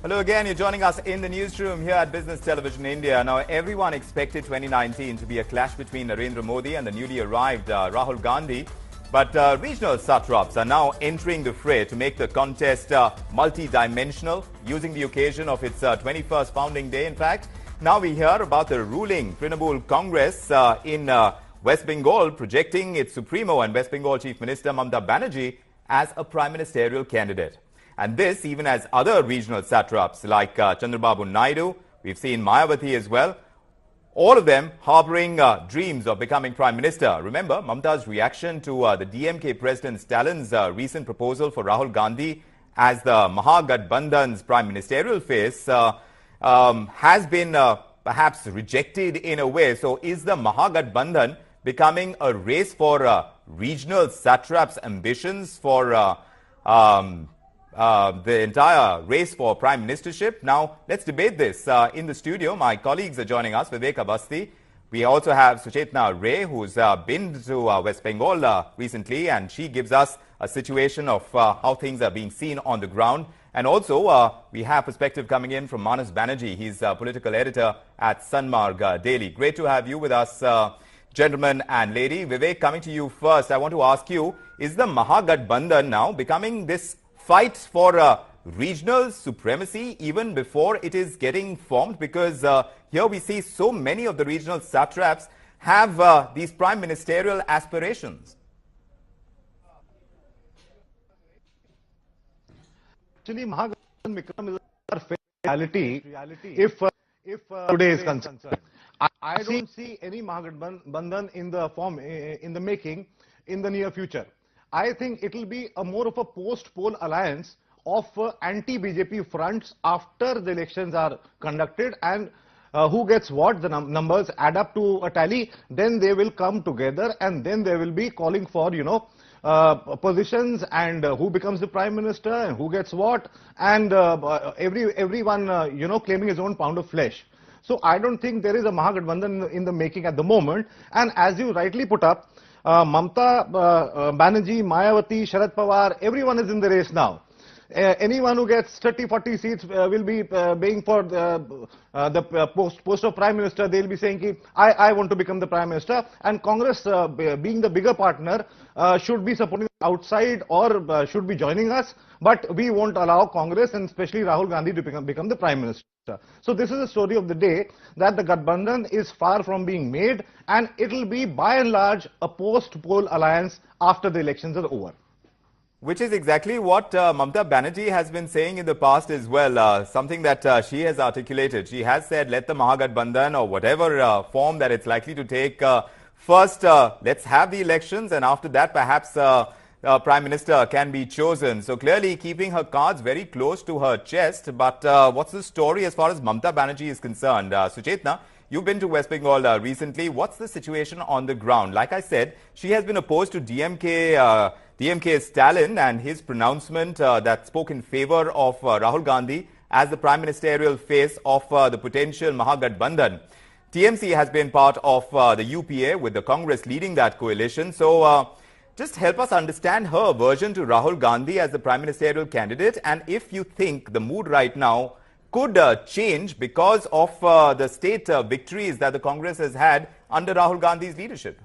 Hello again, you're joining us in the newsroom here at Business Television India. Now, everyone expected 2019 to be a clash between Narendra Modi and the newly arrived Rahul Gandhi. But regional satraps are now entering the fray to make the contest multi-dimensional, using the occasion of its 21st founding day, in fact. Now we hear about the ruling Trinamool Congress in West Bengal projecting its Supremo and West Bengal Chief Minister Mamata Banerjee as a prime ministerial candidate. And this even as other regional satraps like Chandrababu Naidu, we've seen Mayawati as well, all of them harboring dreams of becoming prime minister. Remember, Mamata's reaction to the DMK President Stalin's recent proposal for Rahul Gandhi as the Mahagathbandhan's prime ministerial face has been perhaps rejected in a way. So is the Mahagathbandhan becoming a race for regional satraps' ambitions for the entire race for prime ministership? Now, let's debate this. In the studio, my colleagues are joining us, Vivek Awasthi. We also have Suchetna Ray, who's been to West Bengal recently, and she gives us a situation of how things are being seen on the ground. And also, we have perspective coming in from Manas Banerjee. He's a political editor at Sanmarg Daily. Great to have you with us, gentlemen and lady. Vivek, coming to you first, I want to ask you, is the Mahagathbandhan now becoming this fight for regional supremacy even before it is getting formed? Because here we see so many of the regional satraps have these prime ministerial aspirations. Actually, Mahagathbandhan becomes a reality if today is concerned. I don't see any Mahagathbandhan in the form in the making in the near future. I think it will be a more of a post-poll alliance of anti-BJP fronts after the elections are conducted, and who gets what, the numbers add up to a tally, then they will come together and then they will be calling for, positions and who becomes the prime minister and who gets what, and everyone, claiming his own pound of flesh. So I don't think there is a Mahagathbandhan in the making at the moment. And as you rightly put up, Mamata Banerjee, Mayawati, Sharad Pawar, everyone is in the race now. Anyone who gets 30-40 seats will be being for the post of prime minister. They'll be saying, I want to become the prime minister. And Congress, being the bigger partner, should be supporting outside or should be joining us. But we won't allow Congress and especially Rahul Gandhi to become the prime minister. So this is the story of the day, that the Gathbandhan is far from being made, and it will be by and large a post-poll alliance after the elections are over. Which is exactly what Mamata Banerjee has been saying in the past as well, something that she has articulated. She has said, let the Mahagathbandhan or whatever form that it's likely to take, first let's have the elections, and after that perhaps Prime Minister can be chosen. So clearly keeping her cards very close to her chest. But what's the story as far as Mamata Banerjee is concerned? Suchetna, you've been to West Bengal recently. What's the situation on the ground? Like I said, she has been opposed to DMK Stalin and his pronouncement that spoke in favor of Rahul Gandhi as the prime ministerial face of the potential Mahagathbandhan. TMC has been part of the UPA with the Congress leading that coalition. So just help us understand her aversion to Rahul Gandhi as the prime ministerial candidate, and if you think the mood right now could change because of the state victories that the Congress has had under Rahul Gandhi's leadership.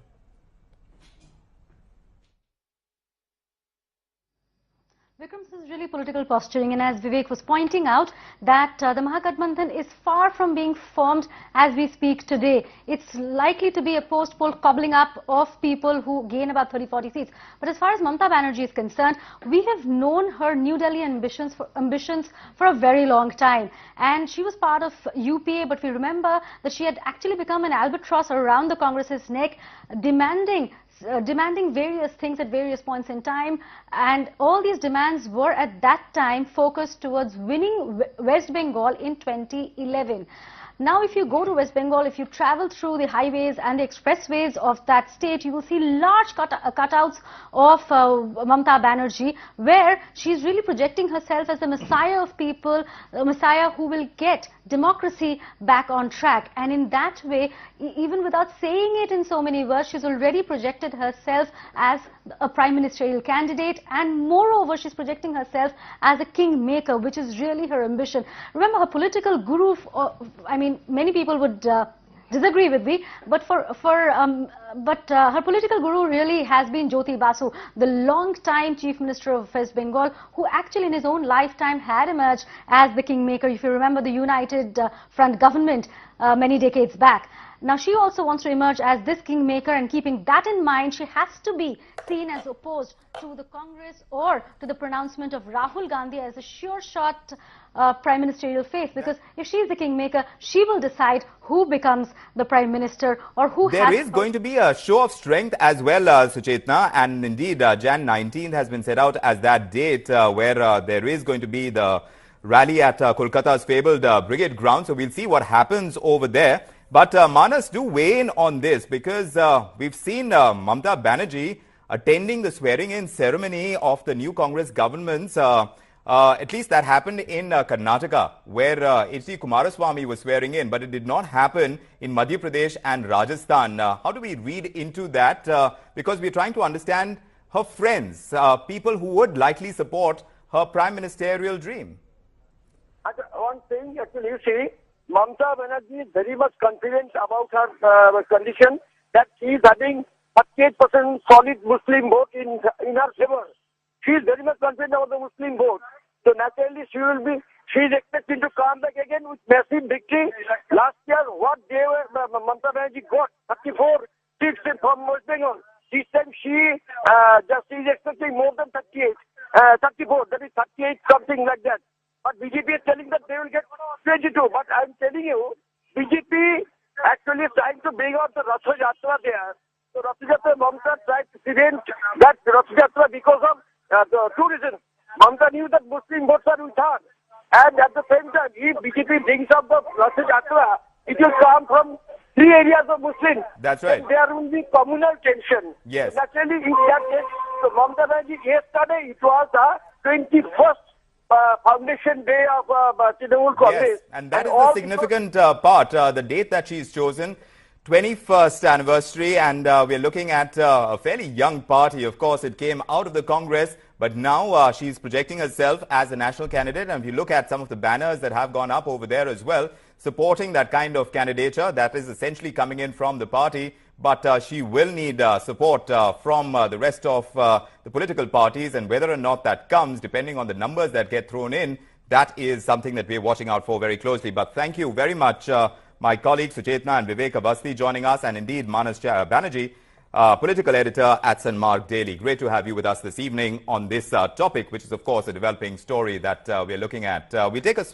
Vikram, this is really political posturing, and as Vivek was pointing out, that the Mahagathbandhan is far from being formed as we speak today. It's likely to be a post-poll cobbling up of people who gain about 30-40 seats. But as far as Mamata Banerjee is concerned, we have known her New Delhi ambitions for a very long time. And she was part of UPA, but we remember that she had actually become an albatross around the Congress's neck, demanding various things at various points in time, and all these demands were at that time focused towards winning West Bengal in 2011. Now, if you go to West Bengal, if you travel through the highways and the expressways of that state, you will see large cutouts of Mamata Banerjee, where she is really projecting herself as the messiah of people, a messiah who will get democracy back on track. And in that way, even without saying it in so many words, she's already projected herself as a prime ministerial candidate, and moreover, she's projecting herself as a kingmaker, which is really her ambition. Remember, her political guru, I mean, many people would disagree with me, but her political guru really has been Jyoti Basu, the long-time Chief Minister of West Bengal, who actually in his own lifetime had emerged as the kingmaker. If you remember the United Front government many decades back. Now she also wants to emerge as this kingmaker, and keeping that in mind, she has to be seen as opposed to the Congress or to the pronouncement of Rahul Gandhi as a sure shot prime ministerial face, because if she is the kingmaker, she will decide who becomes the prime minister or who There is going to be a show of strength as well, Suchetna, and indeed Jan 19th has been set out as that date where there is going to be the rally at Kolkata's fabled Brigade ground. So we'll see what happens over there. But Manas, do weigh in on this, because we've seen Mamata Banerjee attending the swearing-in ceremony of the new Congress governments. At least that happened in Karnataka, where H.D. Kumaraswamy was swearing in, but it did not happen in Madhya Pradesh and Rajasthan. How do we read into that? Because we're trying to understand her friends, people who would likely support her prime ministerial dream. One thing, actually, you see, Mamata Banerjee is very much confident about her condition, that she is having 38% solid Muslim vote in her favor. She is very much confident about the Muslim vote. So naturally, she is expecting to come back again with massive victory. Last year, what Mamata Banerjee got, 34 seats from West Bengal. This time she is expecting more than 34, that is 38, something like that. But BJP is telling that they will get 22. But I'm telling you, BJP actually is trying to bring out the Rath Yatra there. So Rath Yatra, Mamata tried to prevent that Rath Yatra because of the two reasons. Mamata knew that Muslim votes are with her. And at the same time, if BJP brings up the Rath Yatra, it will come from 3 areas of Muslims. That's right. And there will be communal tension. Yes. So naturally, in that case, so Mamata Banerjee, yesterday, it was the 21st foundation day of Trinamool Congress. Yes, and that is the significant part, the date that she's chosen, 21st anniversary, and we're looking at a fairly young party. Of course, it came out of the Congress, but now she's projecting herself as a national candidate. And if you look at some of the banners that have gone up over there as well, supporting that kind of candidature, that is essentially coming in from the party. But she will need support from the rest of the political parties, and whether or not that comes, depending on the numbers that get thrown in, that is something that we're watching out for very closely. But thank you very much, my colleagues Suchetna and Vivek Avasthi joining us, and indeed Manas Banerjee, political editor at Sanmark Daily. Great to have you with us this evening on this topic, which is of course a developing story that we're looking at. We take a